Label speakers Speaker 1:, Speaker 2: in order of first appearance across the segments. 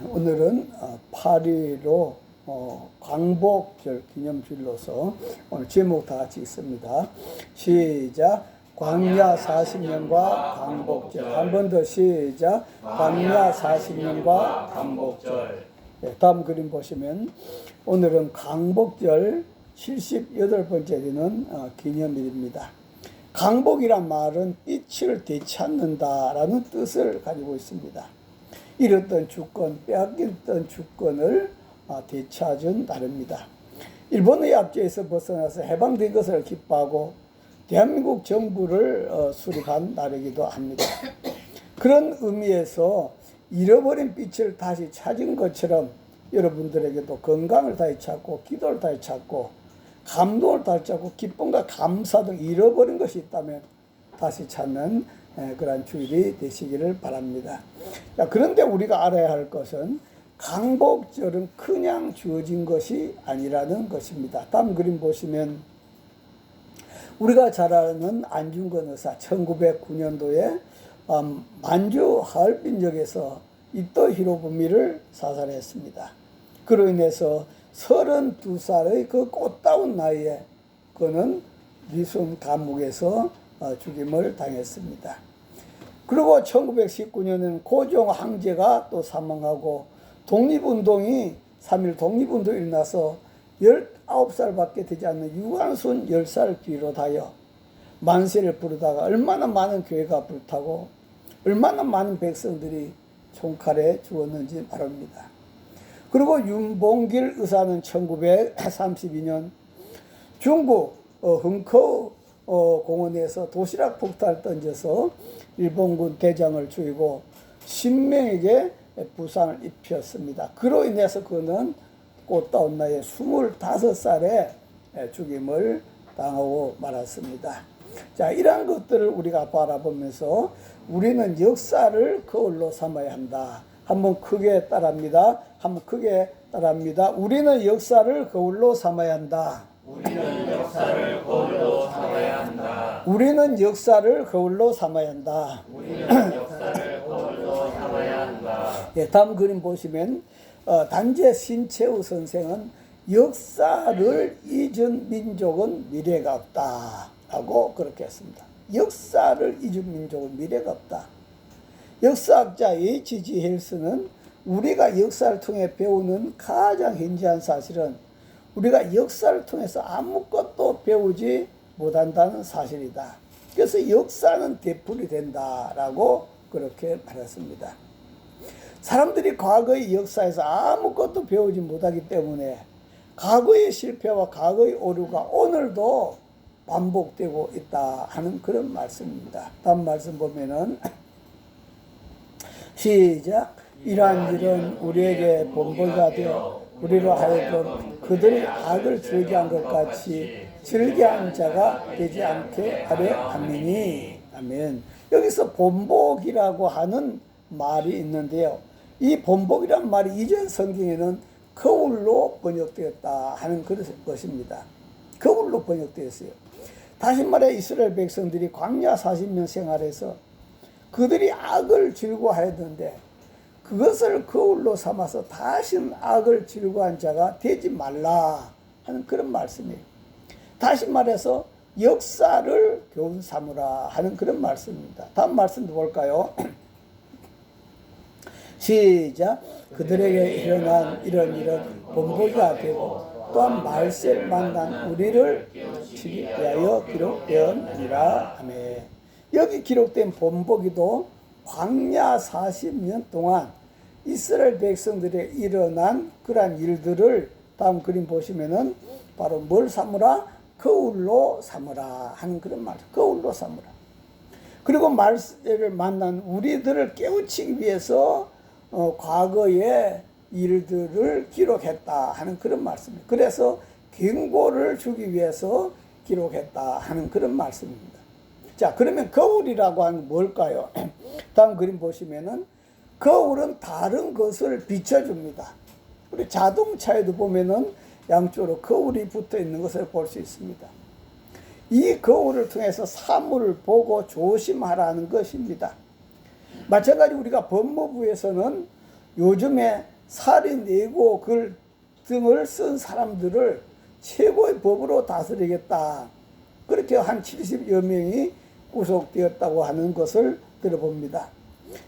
Speaker 1: 오늘은 8.15 광복절 기념주일로서 오늘 제목 다 같이 읽습니다. 시작. 광야 40년과 광복절. 한 번 더 시작. 광야 40년과 광복절. 다음 그림 보시면 오늘은 광복절 78번째 되는 기념일입니다. 광복이란 말은 빛을 되찾는다라는 뜻을 가지고 있습니다. 잃었던 주권, 빼앗겼던 주권을 되찾은 날입니다. 일본의 압제에서 벗어나서 해방된 것을 기뻐하고 대한민국 정부를 수립한 날이기도 합니다. 그런 의미에서 잃어버린 빛을 다시 찾은 것처럼 여러분들에게도 건강을 다시 찾고 기도를 다시 찾고 감동을 다시 찾고 기쁨과 감사 등 잃어버린 것이 있다면 다시 찾는 그러한 주일이 되시기를 바랍니다. 자, 그런데 우리가 알아야 할 것은 광복절은 그냥 주어진 것이 아니라는 것입니다. 다음 그림 보시면 우리가 잘 아는 안중근 의사 1909년도에 만주 하얼빈역에서 이토 히로부미를 사살했습니다. 그로 인해서 32살의 그 꽃다운 나이에 그는 미순 감옥에서 죽임을 당했습니다. 그리고 1919년에는 고종 황제가 또 사망하고 독립운동이 3.1 독립운동이 일어나서 19살밖에 되지 않는 유관순 10살 비롯하여 만세를 부르다가 얼마나 많은 교회가 불타고 얼마나 많은 백성들이 총칼에 죽었는지 말합니다. 그리고 윤봉길 의사는 1932년 중국 흥커 공원에서 도시락 폭탄을 던져서 일본군 대장을 죽이고 10명에게 부상을 입혔습니다. 그로 인해서 그는 꽃다운 나이에 25살에 죽임을 당하고 말았습니다. 자, 이러한 것들을 우리가 바라보면서 우리는 역사를 거울로 삼아야 한다. 한번 크게 따라합니다. 한번 크게 따라합니다. 우리는 역사를 거울로 삼아야 한다.
Speaker 2: 우리는 역사를 거울로 삼아야 한다.
Speaker 1: 우리는 역사를 거울로 삼아야 한다.
Speaker 2: 우리는 역사를 거울로 삼아야 한다.
Speaker 1: 예, 다음 그림 보시면 단재 신채우 선생은 역사를 잊은 민족은 미래가 없다 라고 그렇게 했습니다. 역사를 잊은 민족은 미래가 없다. 역사학자 H.G. 헬스는 우리가 역사를 통해 배우는 가장 현저한 사실은 우리가 역사를 통해서 아무것도 배우지 못한다는 사실이다. 그래서 역사는 되풀이 된다라고 그렇게 말했습니다. 사람들이 과거의 역사에서 아무것도 배우지 못하기 때문에 과거의 실패와 과거의 오류가 오늘도 반복되고 있다 하는 그런 말씀입니다. 다음 말씀 보면은 시작. 이러한 일은 우리에게 본보기가 되어 우리로 하여금 그들이 악을 즐겨한 것 같이 즐겨한 자가 되지 않게 하려 함이니. 아멘. 여기서 본복이라고 하는 말이 있는데요. 이 본복이란 말이 이전 성경에는 거울로 번역되었다 하는 그런 것입니다. 거울로 번역되었어요. 다시 말해 이스라엘 백성들이 광야 40년 생활에서 그들이 악을 즐거워하였는데 그것을 거울로 삼아서 다시는 악을 즐거워한 자가 되지 말라 하는 그런 말씀이에요. 다시 말해서 역사를 교훈 삼으라 하는 그런 말씀입니다. 다음 말씀도 볼까요? 시작. 그들에게 일어난 이런 일은 본보기가 되고 또한 말세를 만난 우리를 치기 위하여 기록되었느니라. 아멘. 여기 기록된 본보기도 광야 40년 동안 이스라엘 백성들에 일어난 그러한 일들을 다음 그림 보시면은 바로 뭘 삼으라? 거울로 삼으라 하는 그런 말. 거울로 삼으라. 그리고 말세를 만난 우리들을 깨우치기 위해서 과거의 일들을 기록했다 하는 그런 말씀입니다. 그래서 경고를 주기 위해서 기록했다 하는 그런 말씀입니다. 자, 그러면 거울이라고 하는 뭘까요? 다음 그림 보시면은 거울은 다른 것을 비춰줍니다. 우리 자동차에도 보면은 양쪽으로 거울이 붙어 있는 것을 볼 수 있습니다. 이 거울을 통해서 사물을 보고 조심하라는 것입니다. 마찬가지 우리가 법무부에서는 요즘에 살이 내고 글 등을 쓴 사람들을 최고의 법으로 다스리겠다. 그렇게 한 70여 명이 구속되었다고 하는 것을 들어봅니다.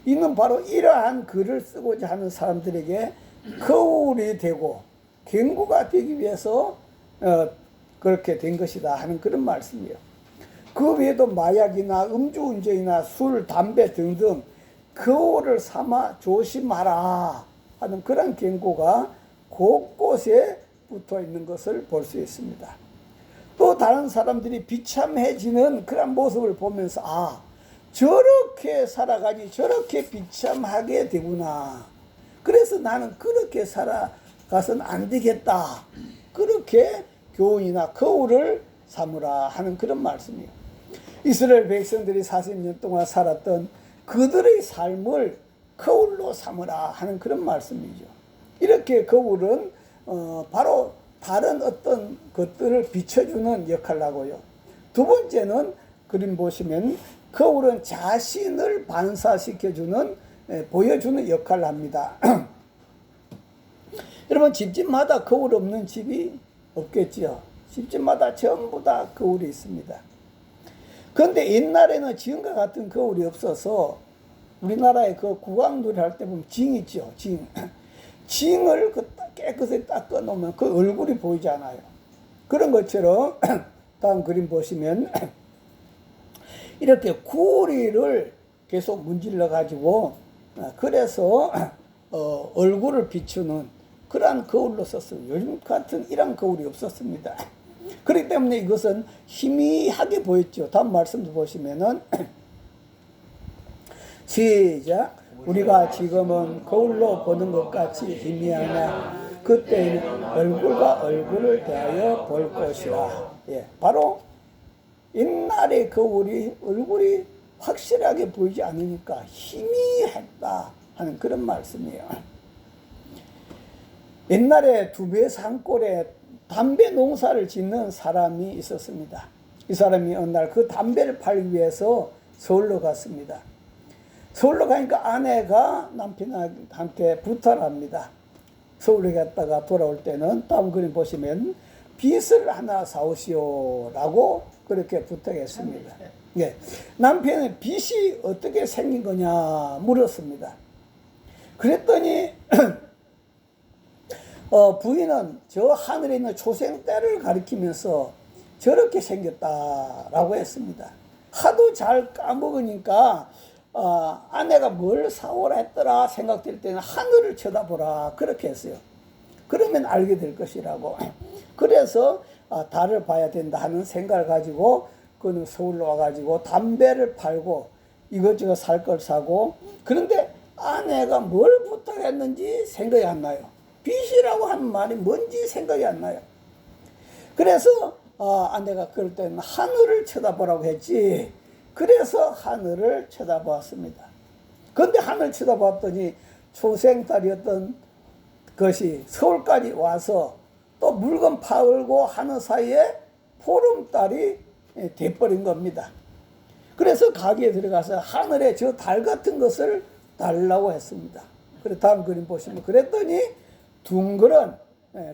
Speaker 1: 이는 바로 이러한 글을 쓰고자 하는 사람들에게 거울이 되고 경고가 되기 위해서 그렇게 된 것이다 하는 그런 말씀이에요. 그 외에도 마약이나 음주운전이나 술, 담배 등등 거울을 삼아 조심하라 하는 그런 경고가 곳곳에 붙어 있는 것을 볼 수 있습니다. 또 다른 사람들이 비참해지는 그런 모습을 보면서 아, 저렇게 살아가니 저렇게 비참하게 되구나. 그래서 나는 그렇게 살아가서는 안 되겠다. 그렇게 교훈이나 거울을 삼으라 하는 그런 말씀이에요. 이스라엘 백성들이 40년 동안 살았던 그들의 삶을 거울로 삼으라 하는 그런 말씀이죠. 이렇게 거울은 바로 다른 어떤 것들을 비춰주는 역할을 하고요. 두 번째는 그림 보시면 거울은 자신을 반사시켜주는 보여주는 역할을 합니다. 여러분 집집마다 거울 없는 집이 없겠지요. 집집마다 전부 다 거울이 있습니다. 그런데 옛날에는 지금과 같은 거울이 없어서 우리나라에 그 구강놀이 할 때 보면 징 있죠. 징. 징을 깨끗이 닦아 놓으면 그 얼굴이 보이지 않아요. 그런 것처럼 다음 그림 보시면 이렇게 구리를 계속 문질러 가지고 그래서 얼굴을 비추는 그러한 거울로 썼어요. 요즘 같은 이런 거울이 없었습니다. 그렇기 때문에 이것은 희미하게 보였죠. 다음 말씀도 보시면은 시작. 우리가 지금은 거울로 보는 것 같이 희미하나 그때는 얼굴과 얼굴을 대하여 볼 것이라. 예, 바로 옛날의 거울이 얼굴이 확실하게 보이지 않으니까 희미했다 하는 그런 말씀이에요. 옛날에 두배 산골에 담배 농사를 짓는 사람이 있었습니다. 이 사람이 어느 날 그 담배를 팔기 위해서 서울로 갔습니다. 서울로 가니까 아내가 남편한테 부탁을 합니다. 서울에 갔다가 돌아올 때는 다음 그림 보시면 빗을 하나 사오시오라고 그렇게 부탁했습니다. 예. 남편은 빗이 어떻게 생긴 거냐 물었습니다. 그랬더니 부인은 저 하늘에 있는 초생떼를 가리키면서 저렇게 생겼다라고 했습니다. 하도 잘 까먹으니까 아내가 뭘 사오라 했더라 생각될 때는 하늘을 쳐다보라 그렇게 했어요. 그러면 알게 될 것이라고. 그래서 달을 봐야 된다 하는 생각을 가지고 그는 서울로 와가지고 담배를 팔고 이것저것 살 걸 사고, 그런데 아내가 뭘 부탁했는지 생각이 안 나요. 빚이라고 하는 말이 뭔지 생각이 안 나요. 그래서 아내가 그럴 때는 하늘을 쳐다보라고 했지. 그래서 하늘을 쳐다보았습니다. 그런데 하늘 쳐다봤더니 초생달이었던 것이 서울까지 와서 또 물건 팔고 하는 사이에 보름달이 돼버린 겁니다. 그래서 가게에 들어가서 하늘에 저 달 같은 것을 달라고 했습니다. 그래 다음 그림 보시면 그랬더니 둥그런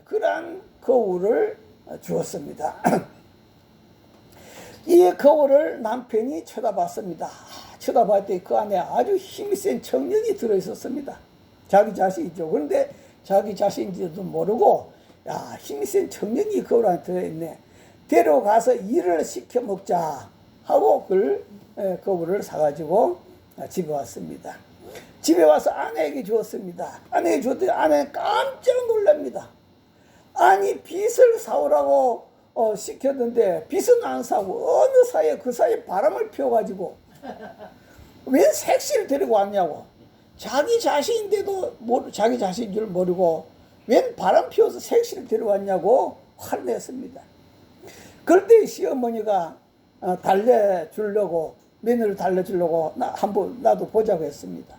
Speaker 1: 그러한 거울을 주었습니다. 이 거울을 남편이 쳐다봤습니다. 쳐다봤더니 그 안에 아주 힘이 센 청년이 들어있었습니다. 자기 자신이죠. 그런데 자기 자신인지도 모르고 야, 힘이 센 청년이 거울 안에 들어있네. 데려가서 일을 시켜 먹자 하고 그 거울을 사가지고 집에 왔습니다. 집에 와서 아내에게 주었습니다. 아내에게 줬더니 아내는 깜짝 놀랍니다. 아니 빚을 사오라고 시켰는데 빚은 안 사고 어느 사이에 그 사이에 바람을 피워가지고 왜 색시를 데리고 왔냐고. 자기 자신인데도 자기 자신인 줄 모르고 웬 바람 피워서 색시를 데리고 왔냐고 화를 냈습니다. 그럴 때 시어머니가 달래주려고 며느리를 달래주려고 한번 나도 보자고 했습니다.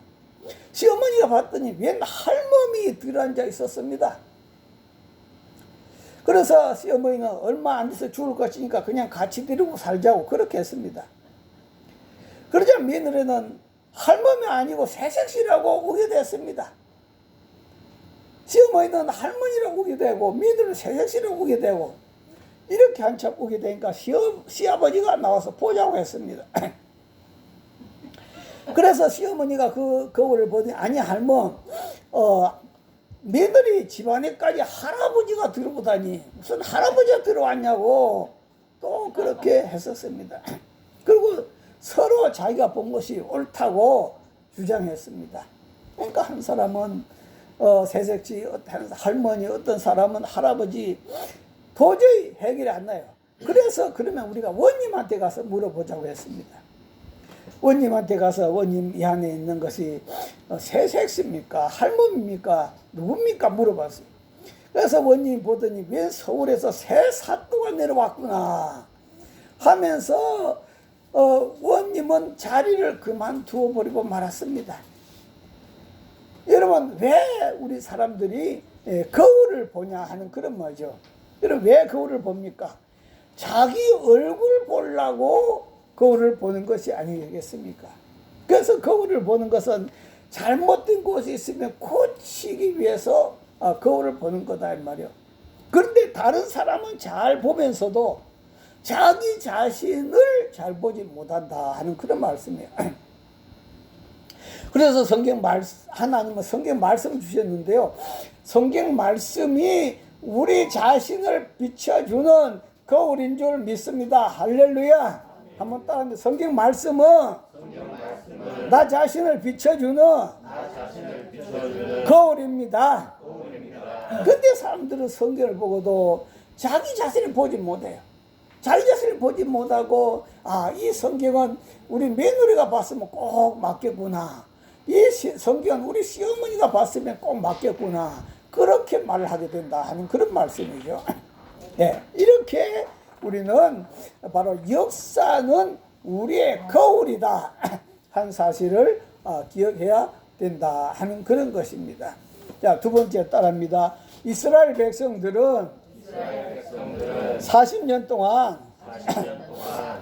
Speaker 1: 시어머니가 봤더니 웬 할멈이 들어앉아 있었습니다. 그래서 시어머니는 얼마 안 돼서 죽을 것이니까 그냥 같이 데리고 살자고 그렇게 했습니다. 그러자 며느리는 할멈이 아니고 새색시라고 우겨댔습니다. 시어머니는 할머니로 오게 되고 며느리는 새색시로 오게 되고 이렇게 한참 오게 되니까 시아버지가 나와서 보자고 했습니다. 그래서 시어머니가 그 거울을 보더니 아니 할머 며느리 집안에까지 할아버지가 들어오다니 무슨 할아버지가 들어왔냐고 또 그렇게 했었습니다. 그리고 서로 자기가 본 것이 옳다고 주장했습니다. 그러니까 한 사람은 새색시, 어떤 할머니, 어떤 사람은 할아버지 도저히 해결이 안 나요. 그래서 그러면 우리가 원님한테 가서 물어보자고 했습니다. 원님한테 가서 원님 이 안에 있는 것이 새색시입니까? 할머니입니까? 누굽니까? 물어봤어요. 그래서 원님이 보더니 왜 서울에서 새 사또가 내려왔구나 하면서 원님은 자리를 그만두어 버리고 말았습니다. 여러분 왜 우리 사람들이 거울을 보냐 하는 그런 말이죠. 여러분 왜 거울을 봅니까? 자기 얼굴 보려고 거울을 보는 것이 아니겠습니까? 그래서 거울을 보는 것은 잘못된 곳이 있으면 고치기 위해서 거울을 보는 거다 이 말이요. 그런데 다른 사람은 잘 보면서도 자기 자신을 잘 보지 못한다 하는 그런 말씀이에요. 그래서 하나님은 성경 말씀 주셨는데요. 성경 말씀이 우리 자신을 비춰주는 거울인 줄 믿습니다. 할렐루야. 한번 따라합니다. 성경 말씀은 나 자신을 비춰주는 거울입니다. 근데 사람들은 성경을 보고도 자기 자신을 보지 못해요. 자기 자신을 보지 못하고 이 성경은 우리 며느리가 봤으면 꼭 맞겠구나. 이 성경은 우리 시어머니가 봤으면 꼭 맞겠구나. 그렇게 말을 하게 된다 하는 그런 말씀이죠. 네, 이렇게 우리는 바로 역사는 우리의 거울이다 한 사실을 기억해야 된다 하는 그런 것입니다. 자, 두 번째 따라합니다. 이스라엘 백성들은 40년 동안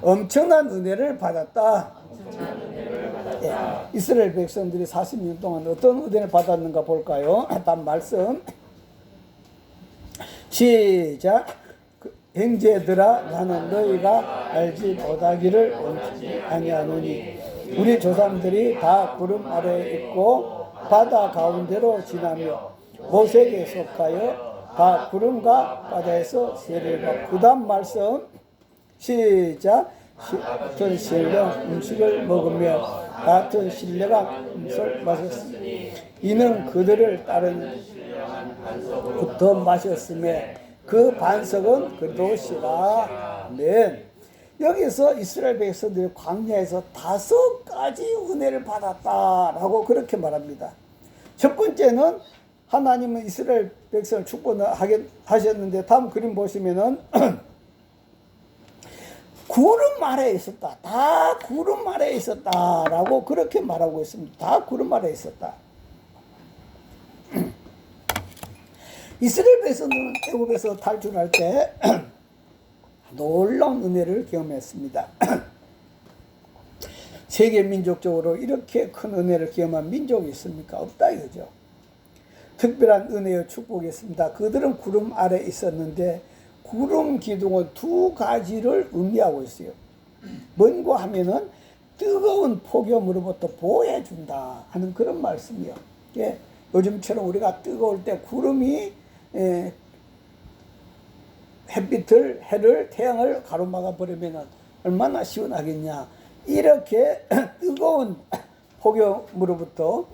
Speaker 1: 엄청난 은혜를 받았다. 예, 이스라엘 백성들이 40년 동안 어떤 은혜를 받았는가 볼까요? 다음 말씀 시작. 형제들아 나는 너희가 알지 못하기를 원치 아니하노니 우리 조상들이 다 구름 아래에 있고 바다 가운데로 지나며 모색에 속하여 다 구름과 바다에서 세례를 받고 그 다음 말씀 시작. 같은 신령 음식을 먹으며 같은 신령한 음식을 마셨으니 이는 그들을 따른 부터 마셨음에 그 반석은 그도시라. 아멘. 여기서 이스라엘 백성들이 광야에서 5가지 은혜를 받았다라고 그렇게 말합니다. 첫 번째는 하나님은 이스라엘 백성을 축복하셨는데 다음 그림 보시면은 구름 아래에 있었다. 다 구름 아래에 있었다라고 그렇게 말하고 있습니다. 다 구름 아래에 있었다. 이스라엘 백성들은 애굽에서 탈출할 때 놀라운 은혜를 경험했습니다. 세계 민족적으로 이렇게 큰 은혜를 경험한 민족이 있습니까? 없다 이거죠. 특별한 은혜의 축복이 있습니다. 그들은 구름 아래 있었는데 구름 기둥은 2가지를 의미하고 있어요. 뭔고 하면은 뜨거운 폭염으로부터 보호해준다 하는 그런 말씀이요. 예, 요즘처럼 우리가 뜨거울 때 구름이 해를 태양을 가로막아 버리면 얼마나 시원하겠냐. 이렇게 뜨거운 폭염으로부터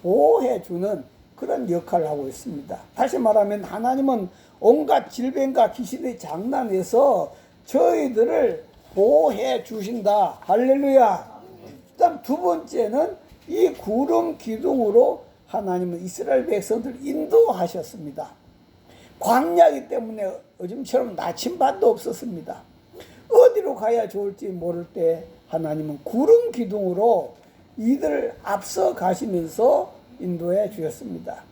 Speaker 1: 보호해주는 그런 역할을 하고 있습니다. 다시 말하면 하나님은 온갖 질병과 귀신의 장난에서 저희들을 보호해 주신다. 할렐루야. 그다음 두 번째는 이 구름 기둥으로 하나님은 이스라엘 백성들을 인도하셨습니다. 광야이기 때문에 요즘처럼 나침반도 없었습니다. 어디로 가야 좋을지 모를 때 하나님은 구름 기둥으로 이들 앞서 가시면서 인도해 주셨습니다.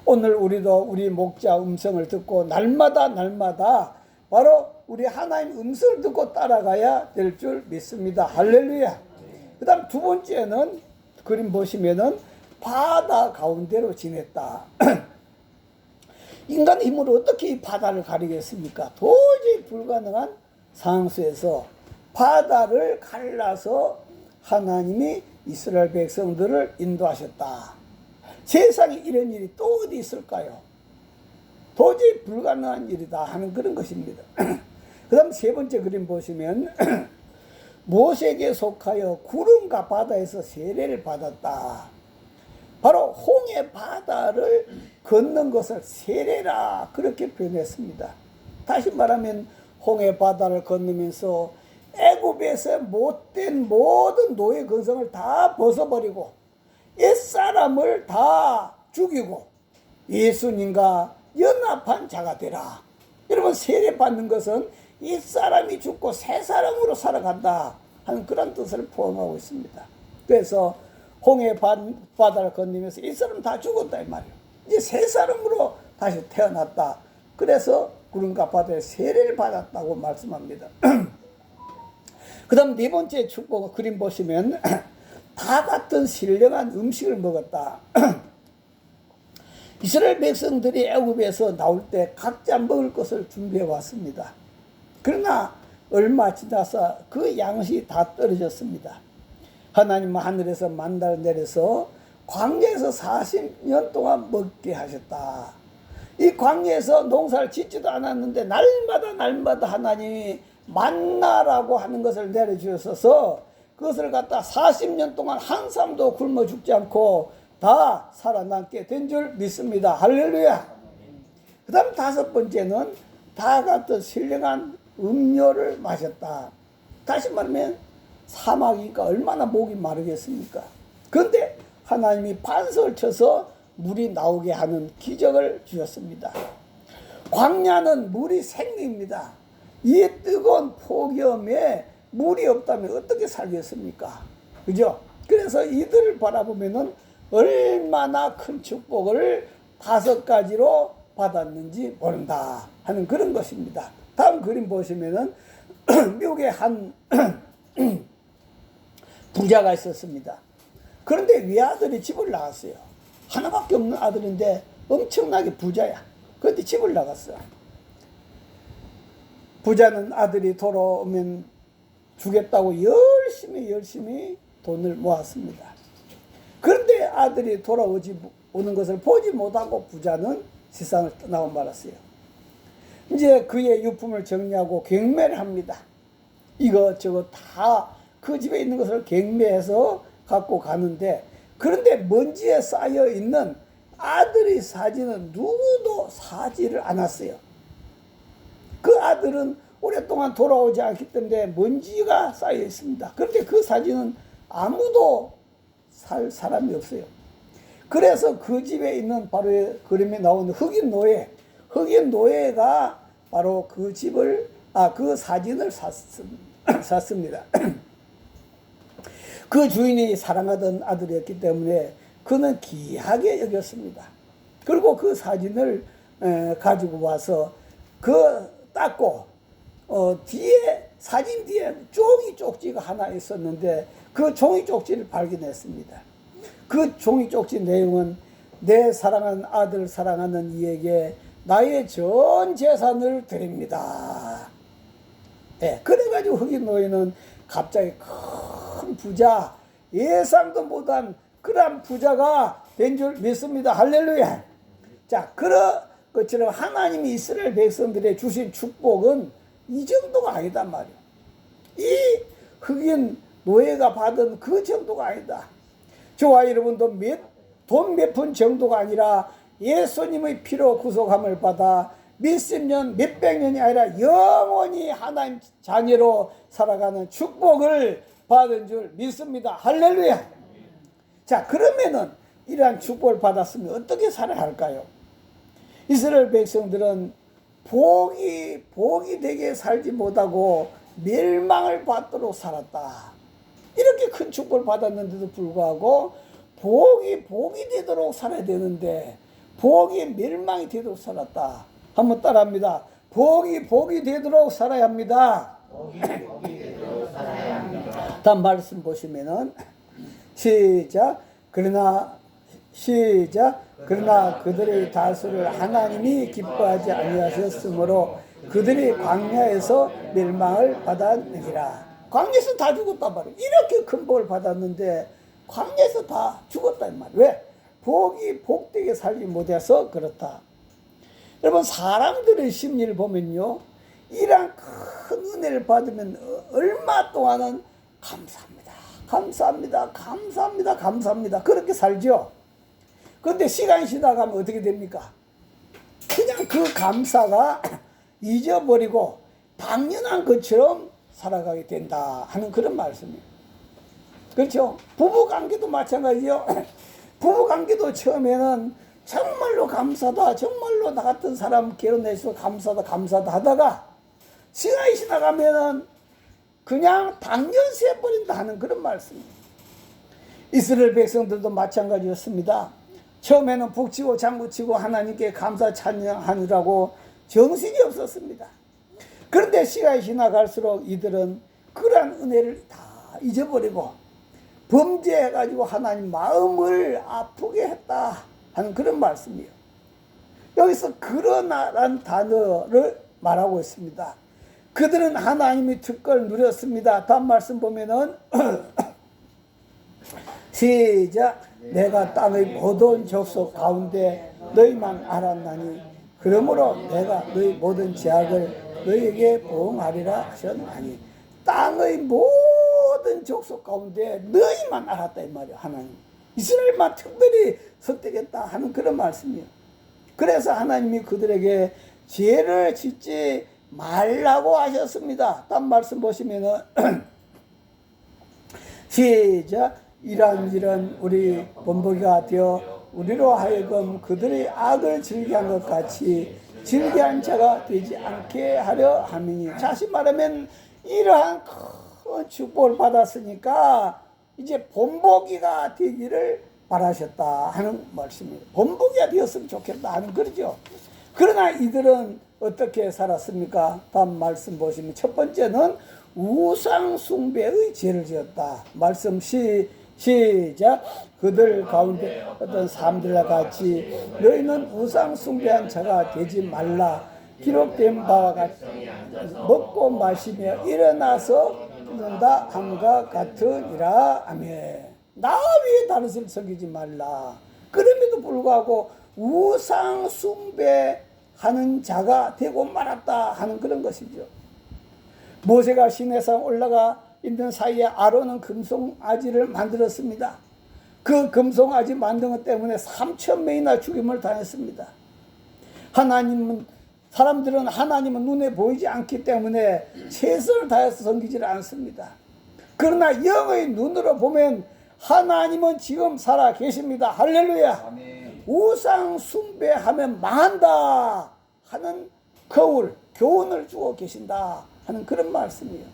Speaker 1: 오늘 우리도 우리 목자 음성을 듣고 날마다 바로 우리 하나님 음성을 듣고 따라가야 될 줄 믿습니다. 할렐루야. 그 다음 두 번째는 그림 보시면은 바다 가운데로 지냈다. 인간의 힘으로 어떻게 이 바다를 가리겠습니까? 도저히 불가능한 상황 속에서 바다를 갈라서 하나님이 이스라엘 백성들을 인도하셨다. 세상에 이런 일이 또 어디 있을까요? 도저히 불가능한 일이다 하는 그런 것입니다. 그 다음 세 번째 그림 보시면 모세에게 속하여 구름과 바다에서 세례를 받았다. 바로 홍해 바다를 걷는 것을 세례라 그렇게 표현했습니다. 다시 말하면 홍해 바다를 건너면서 애굽에서 못된 모든 노예 근성을 다 벗어버리고 옛사람을 다 죽이고 예수님과 연합한 자가 되라. 여러분, 세례 받는 것은 옛사람이 죽고 새 사람으로 살아간다 하는 그런 뜻을 포함하고 있습니다. 그래서 홍해 바다를 건너면서 이 사람 다 죽었다 이 말이에요. 이제 새 사람으로 다시 태어났다. 그래서 구름과 바다에 세례를 받았다고 말씀합니다. 그 다음 네 번째 축복 그림 보시면 다 같은 신령한 음식을 먹었다. 이스라엘 백성들이 애굽에서 나올 때 각자 먹을 것을 준비해 왔습니다. 그러나 얼마 지나서 그 양식이 다 떨어졌습니다. 하나님은 하늘에서 만나를 내려서 광야에서 40년 동안 먹게 하셨다. 이 광야에서 농사를 짓지도 않았는데 날마다 하나님이 만나라고 하는 것을 내려주셔서 그것을 갖다 40년 동안 한 사람도 굶어 죽지 않고 다 살아남게 된 줄 믿습니다. 할렐루야. 그 다음 다섯 번째는 다 같은 신령한 음료를 마셨다. 다시 말하면 사막이니까 얼마나 목이 마르겠습니까? 그런데 하나님이 반석을 쳐서 물이 나오게 하는 기적을 주셨습니다. 광야는 물이 생명입니다. 이 뜨거운 폭염에 물이 없다면 어떻게 살겠습니까? 그죠? 그래서 이들을 바라보면은 얼마나 큰 축복을 5가지로 받았는지 모른다 하는 그런 것입니다. 다음 그림 보시면은 미국에 한 부자가 있었습니다. 그런데 외아들이 집을 나갔어요. 하나밖에 없는 아들인데 엄청나게 부자야. 그런데 집을 나갔어. 부자는 아들이 돌아오면 주겠다고 열심히 돈을 모았습니다. 그런데 아들이 오는 것을 보지 못하고 부자는 세상을 떠나고 말았어요. 이제 그의 유품을 정리하고 경매를 합니다. 이것저것 다 그 집에 있는 것을 경매해서 갖고 가는데, 그런데 먼지에 쌓여 있는 아들의 사진은 누구도 사지를 않았어요. 그 아들은 오랫동안 돌아오지 않기 때문에 먼지가 쌓여 있습니다. 그런데 그 사진은 아무도 살 사람이 없어요. 그래서 그 집에 있는 바로 그림에 나오는 흑인 노예가 바로 그 사진을 샀습니다. 그 주인이 사랑하던 아들이었기 때문에 그는 귀하게 여겼습니다. 그리고 그 사진을 가지고 와서 닦고 사진 뒤에 종이 쪽지가 하나 있었는데 그 종이 쪽지를 발견했습니다. 그 종이 쪽지 내용은 내 사랑하는 아들 사랑하는 이에게 나의 전 재산을 드립니다. 그래가지고 흑인 노예는 갑자기 큰 부자, 예상도 못한 그런 부자가 된 줄 믿습니다. 할렐루야. 자, 그런 것처럼 하나님이 이스라엘 백성들의 주신 축복은 이 정도가 아니단 말이에요. 이 흑인 노예가 받은 그 정도가 아니다. 저와 여러분도 돈 몇 푼 정도가 아니라 예수님의 피로 구속함을 받아 몇십 년, 몇백 년이 아니라 영원히 하나님 자녀로 살아가는 축복을 받은 줄 믿습니다. 할렐루야. 자, 그러면은 이러한 축복을 받았으면 어떻게 살아야 할까요? 이스라엘 백성들은 복이 되게 살지 못하고 멸망을 받도록 살았다. 이렇게 큰 축복을 받았는데도 불구하고 복이 되도록 살아야 되는데 복이 멸망이 되도록 살았다. 한번 따라합니다. 복이 되도록 살아야 합니다. 다음 말씀 보시면은 시작. 그러나 그들의 다수를 하나님이 기뻐하지 아니하셨으므로 그들이 광야에서 멸망을 받았느니라. 광야에서 다 죽었단 말이에요. 이렇게 큰 복을 받았는데 광야에서 다 죽었다 이 말이에요. 왜? 복되게 살지 못해서 그렇다. 여러분, 사람들의 심리를 보면요, 이러한 큰 은혜를 받으면 얼마 동안은 감사합니다, 감사합니다, 감사합니다, 감사합니다, 그렇게 살죠. 그런데 시간이 지나가면 어떻게 됩니까? 그냥 그 감사가 잊어버리고 당연한 것처럼 살아가게 된다 하는 그런 말씀이에요. 그렇죠? 부부관계도 마찬가지요. 부부관계도 처음에는 정말로 감사다, 정말로 나 같은 사람 결혼해서 감사다, 감사다 하다가 시간이 지나가면은 그냥 당연시 해버린다 하는 그런 말씀이에요. 이스라엘 백성들도 마찬가지였습니다. 처음에는 북치고 장구치고 하나님께 감사 찬양하느라고 정신이 없었습니다. 그런데 시간이 지나갈수록 이들은 그러한 은혜를 다 잊어버리고 범죄해가지고 하나님 마음을 아프게 했다 하는 그런 말씀이에요. 여기서 그러나라는 단어를 말하고 있습니다. 그들은 하나님의 특권을 누렸습니다. 다음 말씀 보면은 시작. 내가 땅의 모든 족속 가운데 너희만 알았나니 그러므로 내가 너희 모든 죄악을 너희에게 보응하리라 하셨나니. 땅의 모든 족속 가운데 너희만 알았다 이 말이야. 하나님 이스라엘만 특별히 선택했다 하는 그런 말씀이에요. 그래서 하나님이 그들에게 죄를 짓지 말라고 하셨습니다. 다음 말씀 보시면은 시작. 이런 우리 본보기가 되어 우리로 하여금 그들의 악을 즐겨한 것 같이 즐겨한 자가 되지 않게 하려 함이니. 다시 말하면 이러한 큰 축복을 받았으니까 이제 본보기가 되기를 바라셨다 하는 말씀입니다. 본보기가 되었으면 좋겠다 하는 거죠. 그러나 이들은 어떻게 살았습니까? 다음 말씀 보시면 첫 번째는 우상 숭배의 죄를 지었다. 말씀 시작. 그들 가운데 어떤 사람들과 같이 너희는 우상 숭배한 자가 되지 말라. 기록된 바와 같이 먹고 마시며 일어나서 듣는다 함과 같으니라. 아멘. 나 위에 다른 신을 섬기지 말라. 그럼에도 불구하고 우상 숭배하는 자가 되고 말았다 하는 그런 것이죠. 모세가 시내산 올라가 있는 사이에 아론은 금송아지를 만들었습니다. 그 금송아지 만든 것 때문에 3,000명이나 죽임을 당했습니다. 사람들은 하나님은 눈에 보이지 않기 때문에 최선을 다해서 섬기지를 않습니다. 그러나 영의 눈으로 보면 하나님은 지금 살아 계십니다. 할렐루야. 아멘. 우상 숭배하면 망한다 하는 교훈을 주고 계신다 하는 그런 말씀이에요.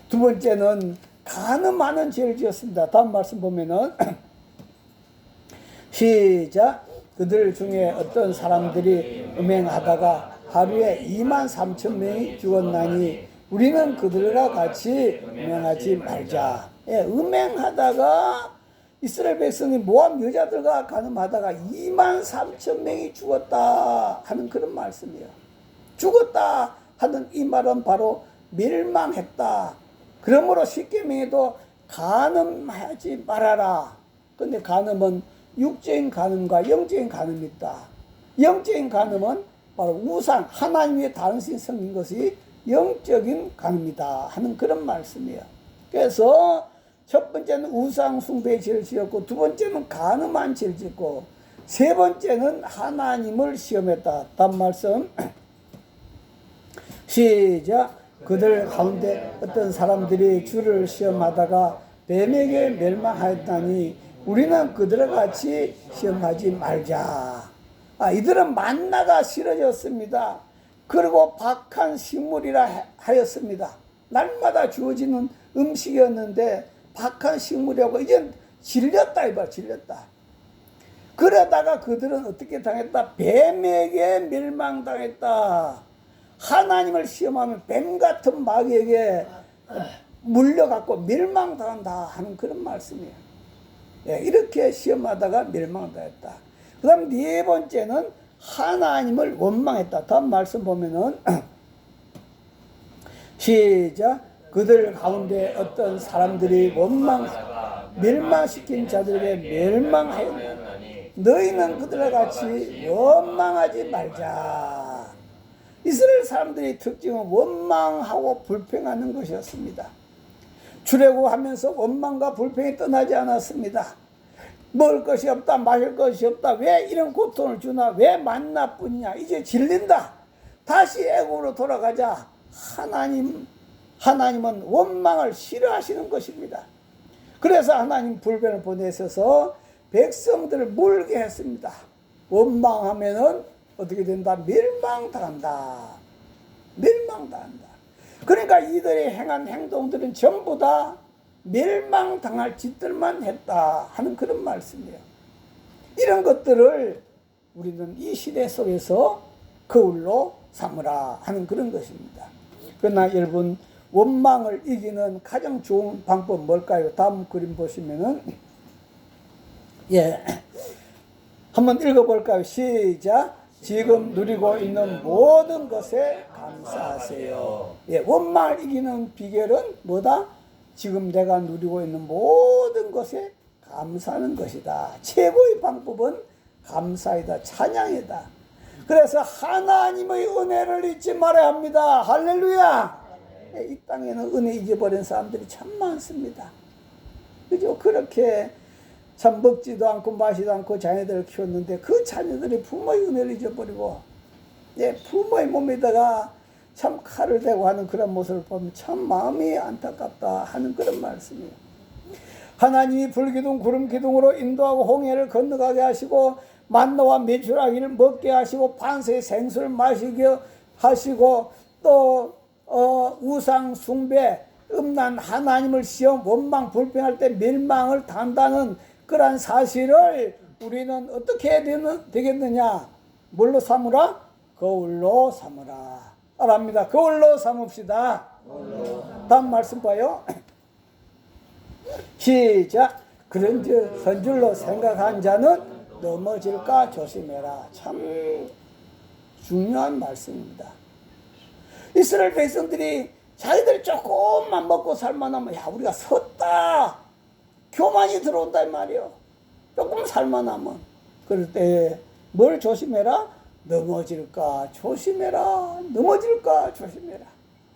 Speaker 1: 두 번째는 가늠하는 죄를 지었습니다. 다음 말씀 보면은 시작. 그들 중에 어떤 사람들이 음행하다가 하루에 23,000명이 죽었나니 우리는 그들과 같이 음행하지 말자. 예, 음행하다가 이스라엘 백성이 모압 여자들과 가늠하다가 23,000명이 죽었다 하는 그런 말씀이에요. 죽었다 하는 이 말은 바로 멸망했다. 그러므로 십계명에도 간음하지 말아라. 근데 간음은 육적인 간음과 영적인 간음이 있다. 영적인 간음은 바로 우상, 하나님 외에 다른 신이 섬긴 것이 영적인 간음이다 하는 그런 말씀이에요. 그래서 첫 번째는 우상 숭배의 죄를 지었고, 두 번째는 간음한 죄를 짓고, 세 번째는 하나님을 시험했다. 다음 말씀 시작. 그들 가운데 어떤 사람들이 주를 시험하다가 뱀에게 멸망하였다니 우리는 그들과 같이 시험하지 말자. 이들은 만나가 싫어졌습니다. 그리고 박한 식물이라 하였습니다. 날마다 주어지는 음식이었는데 박한 식물이라고 이제 질렸다 이봐. 질렸다. 그러다가 그들은 어떻게 당했다? 뱀에게 멸망당했다. 하나님을 시험하면 뱀 같은 마귀에게 물려갖고 멸망당한다 하는 그런 말씀이에요. 예, 이렇게 시험하다가 멸망당했다. 그 다음 네 번째는 하나님을 원망했다. 다음 말씀 보면은 시작. 그들 가운데 어떤 사람들이 멸망시킨 자들에게 멸망하였나니 너희는 그들과 같이 원망하지 말자. 이스라엘 사람들의 특징은 원망하고 불평하는 것이었습니다. 출애굽하면서 원망과 불평이 떠나지 않았습니다. 먹을 것이 없다, 마실 것이 없다, 왜 이런 고통을 주나, 왜 만나뿐이냐, 이제 질린다, 다시 애굽으로 돌아가자. 하나님은 원망을 싫어하시는 것입니다. 그래서 하나님 불변을 보내셔서 백성들을 물게 했습니다. 원망하면은 어떻게 된다? 멸망당한다. 멸망당한다. 그러니까 이들이 행한 행동들은 전부 다 멸망당할 짓들만 했다 하는 그런 말씀이에요. 이런 것들을 우리는 이 시대 속에서 거울로 삼으라 하는 그런 것입니다. 그러나 여러분, 원망을 이기는 가장 좋은 방법 뭘까요? 다음 그림 보시면은 한번 읽어볼까요? 시작. 지금 누리고 있는 모든 것에 감사하세요. 원망을 이기는 비결은 뭐다? 지금 내가 누리고 있는 모든 것에 감사하는 것이다. 최고의 방법은 감사이다. 찬양이다. 그래서 하나님의 은혜를 잊지 말아야 합니다. 할렐루야. 이 땅에는 은혜 잊어버린 사람들이 참 많습니다. 그죠? 그렇게 참 먹지도 않고 마시도 않고 자녀들을 키웠는데 그 자녀들이 부모의 은혜를 잊어버리고 부모의 몸에다가 참 칼을 대고 하는 그런 모습을 보면 참 마음이 안타깝다 하는 그런 말씀이에요. 하나님이 불기둥 구름기둥으로 인도하고 홍해를 건너가게 하시고 만나와 메추라기를 먹게 하시고 반세의 생수를 마시게 하시고 또 우상 숭배 음란 하나님을 시험 원망 불평할 때 멸망을 당한다는 그러한 사실을 우리는 어떻게 해야 되겠느냐? 뭘로 삼으라? 거울로 삼으라. 알합니다. 거울로 삼읍시다. 다음 말씀 봐요. 시작. 그런즉 선줄로 생각한 자는 넘어질까 조심해라. 참 중요한 말씀입니다. 이스라엘 백성들이 자기들 조금만 먹고 살만하면 우리가 섰다, 교만이 들어온다 이 말이요. 조금 살만하면. 그럴 때 뭘 조심해라? 넘어질까 조심해라. 넘어질까 조심해라.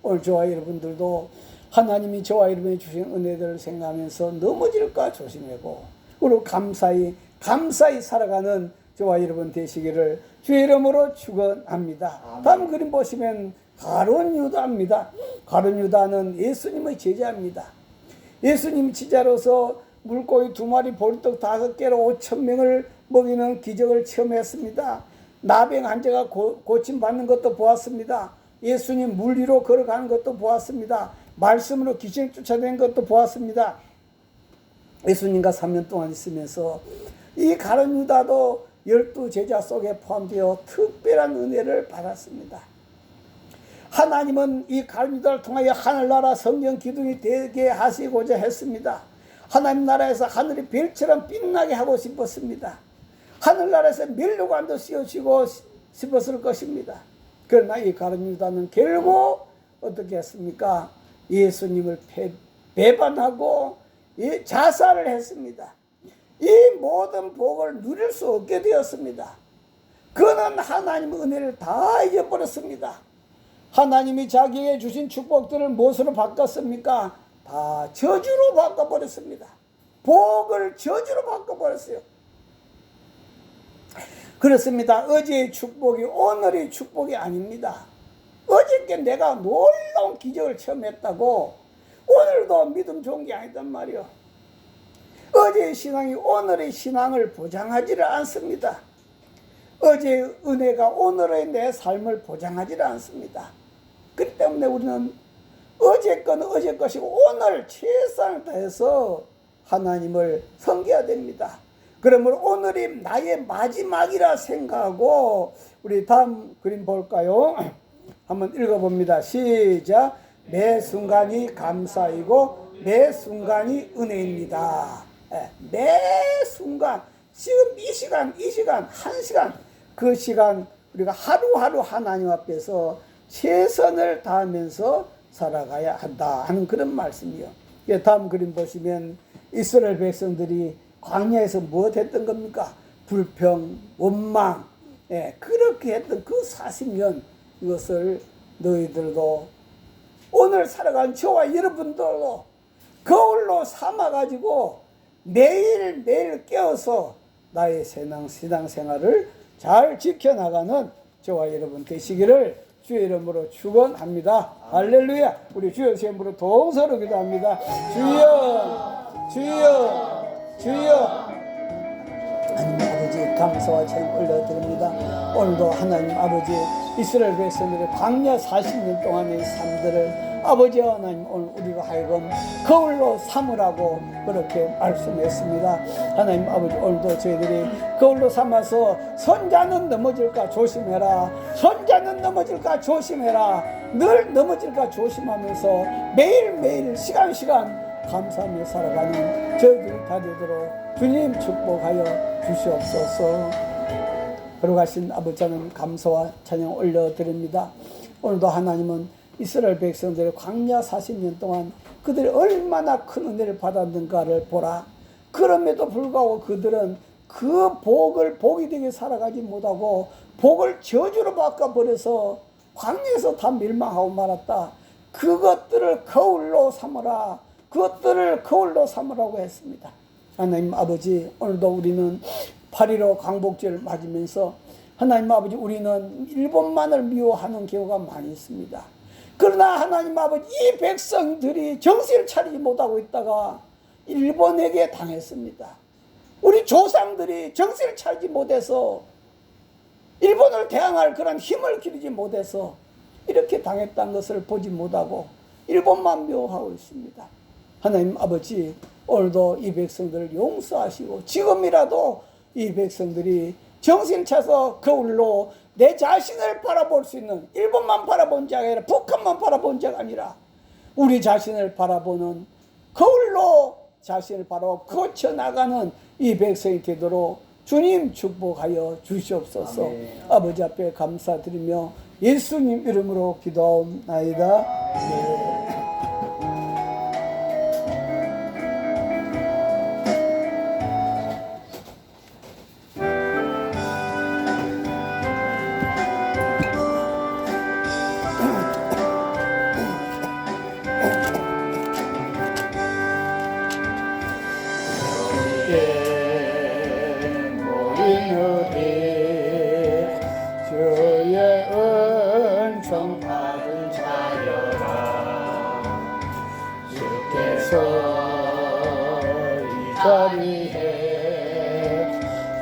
Speaker 1: 오늘 저와 여러분들도 하나님이 저와 여러분이 주신 은혜들을 생각하면서 넘어질까 조심하고, 그리고 감사히 살아가는 저와 여러분 되시기를 주의 이름으로 축원합니다. 다음 그림 보시면 가룟 유다입니다. 가룟 유다는 예수님의 제자입니다. 예수님 제자로서 물고기 2마리 보리떡 5개로 5,000명을 먹이는 기적을 체험했습니다. 나병 환자가 고침받는 것도 보았습니다. 예수님 물 위로 걸어가는 것도 보았습니다. 말씀으로 귀신을 쫓아낸 것도 보았습니다. 예수님과 3년 동안 있으면서 이 가룟 유다도 12 제자 속에 포함되어 특별한 은혜를 받았습니다. 하나님은 이 가룟 유다를 통하여 하늘나라 성령 기둥이 되게 하시고자 했습니다. 하나님 나라에서 하늘이 별처럼 빛나게 하고 싶었습니다. 하늘나라에서 멸류관도 씌우시고 싶었을 것입니다. 그러나 이 가룟 유다는 결국 어떻게 했습니까? 예수님을 배반하고 자살을 했습니다. 이 모든 복을 누릴 수 없게 되었습니다. 그는 하나님의 은혜를 다 잊어버렸습니다. 하나님이 자기에게 주신 축복들을 무엇으로 바꿨습니까? 다 저주로 바꿔버렸습니다. 복을 저주로 바꿔버렸어요. 그렇습니다. 어제의 축복이 오늘의 축복이 아닙니다. 어저께 내가 놀라운 기적을 체험했다고 오늘도 믿음 좋은 게 아니단 말이요. 어제의 신앙이 오늘의 신앙을 보장하지를 않습니다. 어제의 은혜가 오늘의 내 삶을 보장하지를 않습니다. 그렇기 때문에 우리는 어제 거는 어제 것이고 오늘 최선을 다해서 하나님을 섬겨야 됩니다. 그러므로 오늘이 나의 마지막이라 생각하고, 우리 다음 그림 볼까요? 한번 읽어봅니다. 시작. 매 순간이 감사이고 매 순간이 은혜입니다. 매 순간 지금 이 시간, 한 시간, 그 시간 우리가 하루하루 하나님 앞에서 최선을 다하면서 살아가야 한다 하는 그런 말씀이요. 다음 그림 보시면 이스라엘 백성들이 광야에서 무엇 했던 겁니까? 불평, 원망, 그렇게 했던 그 40년, 이것을 너희들도 오늘 살아가는 저와 여러분들도 거울로 삼아가지고 매일매일 깨어서 나의 신앙생활을 잘 지켜나가는 저와 여러분 되시기를 주의 이름으로 축원합니다. 할렐루야. 우리 주여 이름으로 동서로 기도합니다. 주여, 주여, 주여. 하나님 아버지 감사와 찬양 올려드립니다. 오늘도 하나님 아버지 이스라엘 백성들의 광야 40년 동안의 삶들을 아버지 하나님 오늘 우리가 하여금 거울로 삼으라고 그렇게 말씀했습니다. 하나님 아버지 오늘도 저희들이 거울로 삼아서 손자는 넘어질까 조심해라, 손자는 넘어질까 조심해라, 늘 넘어질까 조심하면서 매일매일 시간 감사하며 살아가는 저희들이 다 되도록 주님 축복하여 주시옵소서. 걸어가신 아버지 하나님 감사와 찬양 올려드립니다. 오늘도 하나님은 이스라엘 백성들의 광야 40년 동안 그들이 얼마나 큰 은혜를 받았는가를 보라. 그럼에도 불구하고 그들은 그 복을 복이 되게 살아가지 못하고 복을 저주로 바꿔버려서 광야에서 다 멸망하고 말았다. 그것들을 거울로 삼으라. 그것들을 거울로 삼으라고 했습니다. 하나님 아버지 오늘도 우리는 8.15 광복절을 맞으면서 하나님 아버지 우리는 일본만을 미워하는 경우가 많이 있습니다. 그러나 하나님 아버지 이 백성들이 정신을 차리지 못하고 있다가 일본에게 당했습니다. 우리 조상들이 정신을 차리지 못해서 일본을 대항할 그런 힘을 기르지 못해서 이렇게 당했다는 것을 보지 못하고 일본만 미워하고 있습니다. 하나님 아버지 오늘도 이 백성들을 용서하시고 지금이라도 이 백성들이 정신 차서 거울로 내 자신을 바라볼 수 있는, 일본만 바라본 자가 아니라 북한만 바라본 자가 아니라 우리 자신을 바라보는 거울로 자신을 바라보고 거쳐나가는 이 백성이 되도록 주님 축복하여 주시옵소서. 아멘. 아버지 앞에 감사드리며 예수님 이름으로 기도하옵나이다. 네.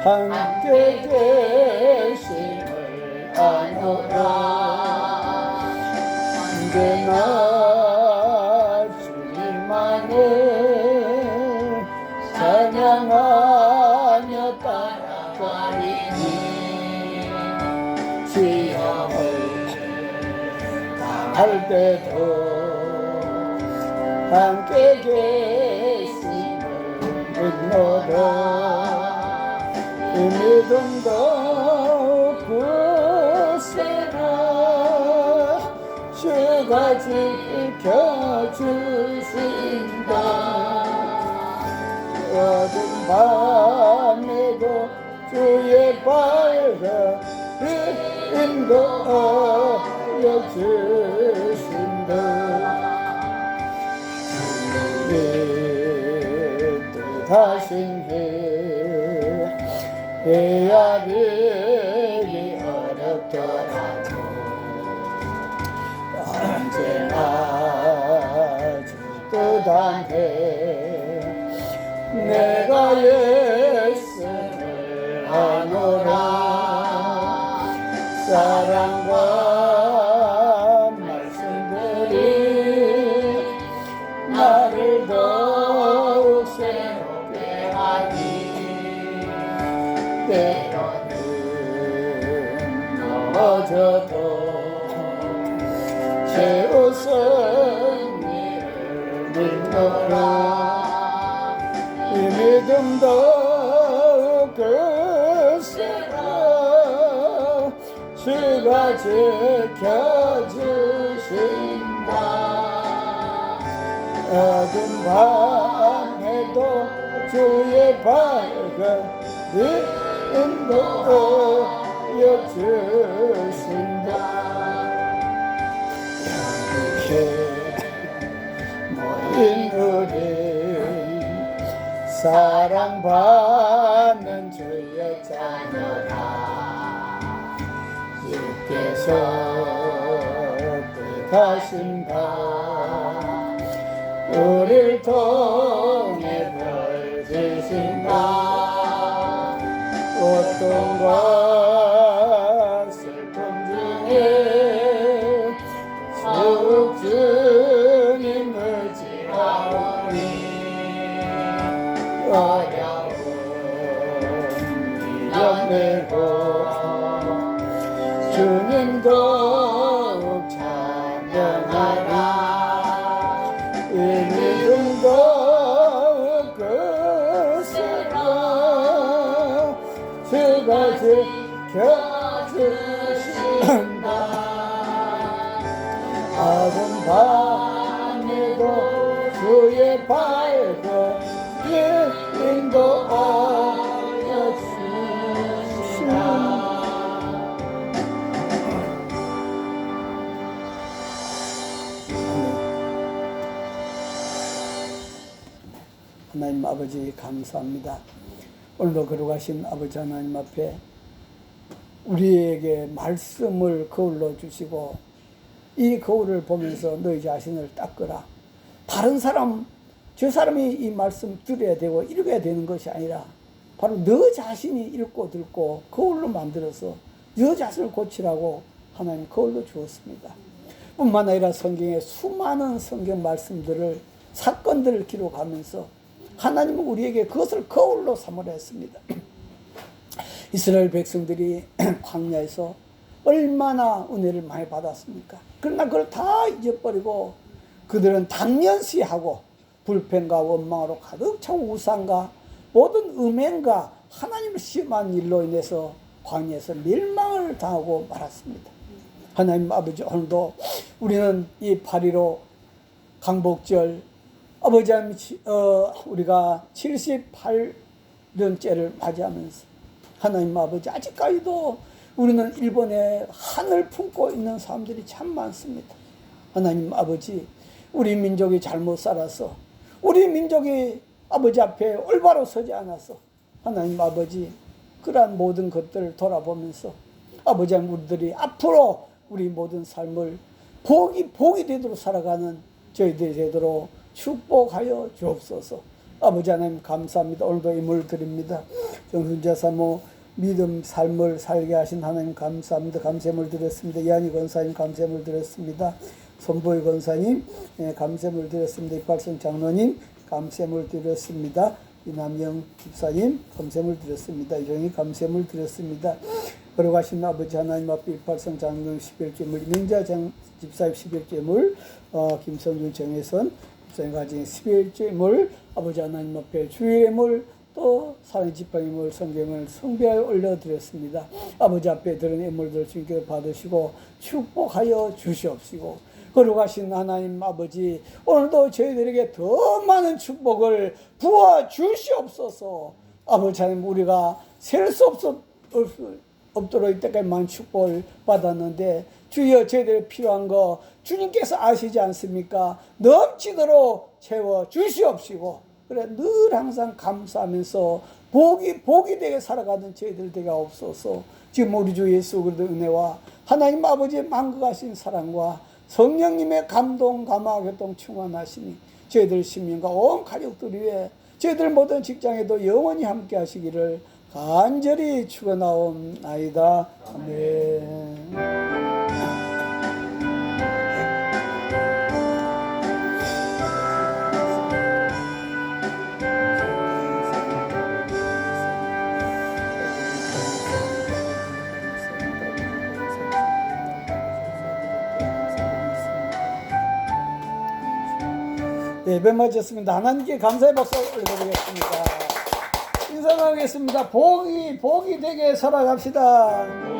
Speaker 1: 함께 계심을 아노라. 언제나 주님만을 찬양하며 따라가리니 시험을 당할 때도 함께 계심을 믿노라. 이 믿음도 굳세라. 주가 지켜주신다. 어두운 밤에도 주의 밝은 인도하여 주신다. 주의 뜻하신 길 헤아리기 어렵더라도 언제나 주 뜻한 해 내가 예수를 아노라. 사랑과 말씀들이 나를 더욱 새롭게 하니 때로는 넘어져도 채우선 이를 믿노라. 이 믿음도 그 주가 지켜주신다. 어두운 밤에도 주의 밝은 빛도 보여주신다. 이렇게 모인 우리 사랑받는 주의 자녀라. 주께서 뜻하신 바 우리를 통해 벌지신다. 고통과 슬픔 중에 쭉 주님을 지하오니 어려운 미련 메고 주님 더욱 찬양하라. 이 믿음 더욱 크시라. 주가 지켜주신다. 어두운 밤에도 주의 밝은 빛도 보여주신다. 하나님 아버지 감사합니다. 오늘도 거룩하신 아버지 하나님 앞에 우리에게 말씀을 거울로 주시고 이 거울을 보면서 너희 자신을 닦으라. 다른 사람, 저 사람이 이 말씀 들어야 되고 읽어야 되는 것이 아니라 바로 너 자신이 읽고 듣고 거울로 만들어서 너 자신을 고치라고 하나님 거울로 주었습니다. 뿐만 아니라 성경에 수많은 성경 말씀들을 사건들을 기록하면서 하나님은 우리에게 그것을 거울로 삼으라 했습니다. 이스라엘 백성들이 광야에서 얼마나 은혜를 많이 받았습니까? 그러나 그걸 다 잊어버리고 그들은 당연시하고 불평과 원망으로 가득 찬 우상과 모든 음행과 하나님을 시험한 일로 인해서 광야에서 멸망을 당하고 말았습니다. 하나님 아버지, 오늘도 우리는 이 8.15 강복절 아버지 우리가 78년째를 맞이하면서 하나님 아버지, 아직까지도 우리는 일본에 한을 품고 있는 사람들이 참 많습니다. 하나님 아버지, 우리 민족이 잘못 살아서 우리 민족이 아버지 앞에 올바로 서지 않아서 하나님 아버지, 그러한 모든 것들을 돌아보면서 아버지 우리들이 앞으로 우리 모든 삶을 복이 되도록 살아가는 저희들이 되도록 축복하여 주옵소서. 아버지 하나님 감사합니다. 오늘도 임을 드립니다. 정순자 사모 믿음 삶을 살게 하신 하나님 감사합니다. 감사함을 드렸습니다. 이한희 권사님 감사함을 드렸습니다. 손보희 권사님 감사함을 드렸습니다. 이팔성 장로님 감사함을 드렸습니다. 이남영 집사님 감사함을 드렸습니다. 이종희 감사함을 드렸습니다. 걸어가신 아버지 하나님 앞에 이팔성 장로님 11조물, 민자 집사님 11조물, 김성준 정혜선 집사님 가정 11조물, 아버지 하나님 앞에 주일의 물, 또 사랑의 지팡이 물, 성경을 성배하여 올려드렸습니다. 아버지 앞에 드린 예물들 주님께서 받으시고 축복하여 주시옵시고, 거룩하신 하나님 아버지, 오늘도 저희들에게 더 많은 축복을 부어 주시옵소서. 아버지 하나님, 우리가 셀 수 없도록 이때까지 많은 축복을 받았는데 주여, 저희들이 필요한 거 주님께서 아시지 않습니까? 넘치도록 채워 주시옵시고, 그래 늘 항상 감사하면서 복이 되게 살아가는 저희들 되게 없어서 지금 우리 주 예수 그리스도의 은혜와 하나님 아버지의 만극하신 사랑과 성령님의 감동, 감화, 교통 충만하시니 저희들 신민과 온 가족들 위해 저희들 모든 직장에도 영원히 함께 하시기를 간절히 축원하옵나이다. 아멘. 예배 마쳤습니다. 하나님께 감사의 박수 올려드리겠습니다. 인사하겠습니다. 복이 되게 살아갑시다.